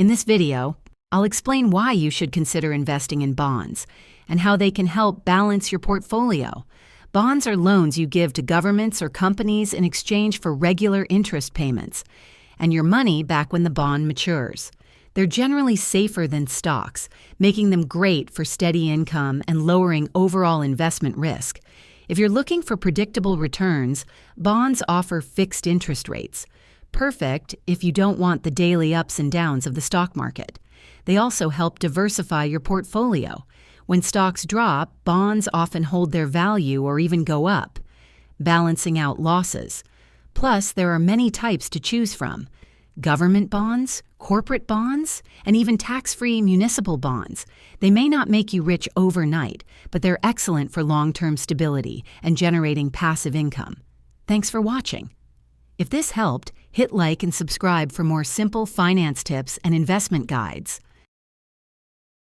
In this video, I'll explain why you should consider investing in bonds and how they can help balance your portfolio. Bonds are loans you give to governments or companies in exchange for regular interest payments and your money back when the bond matures. They're generally safer than stocks, making them great for steady income and lowering overall investment risk. If you're looking for predictable returns, bonds offer fixed interest rates. Perfect if you don't want the daily ups and downs of the stock market. They also help diversify your portfolio. When stocks drop, bonds often hold their value or even go up, balancing out losses. Plus, there are many types to choose from: government bonds, corporate bonds, and even tax-free municipal bonds. They may not make you rich overnight, but they're excellent for long-term stability and generating passive income. Thanks for watching. If this helped, hit like and subscribe for more simple finance tips and investment guides.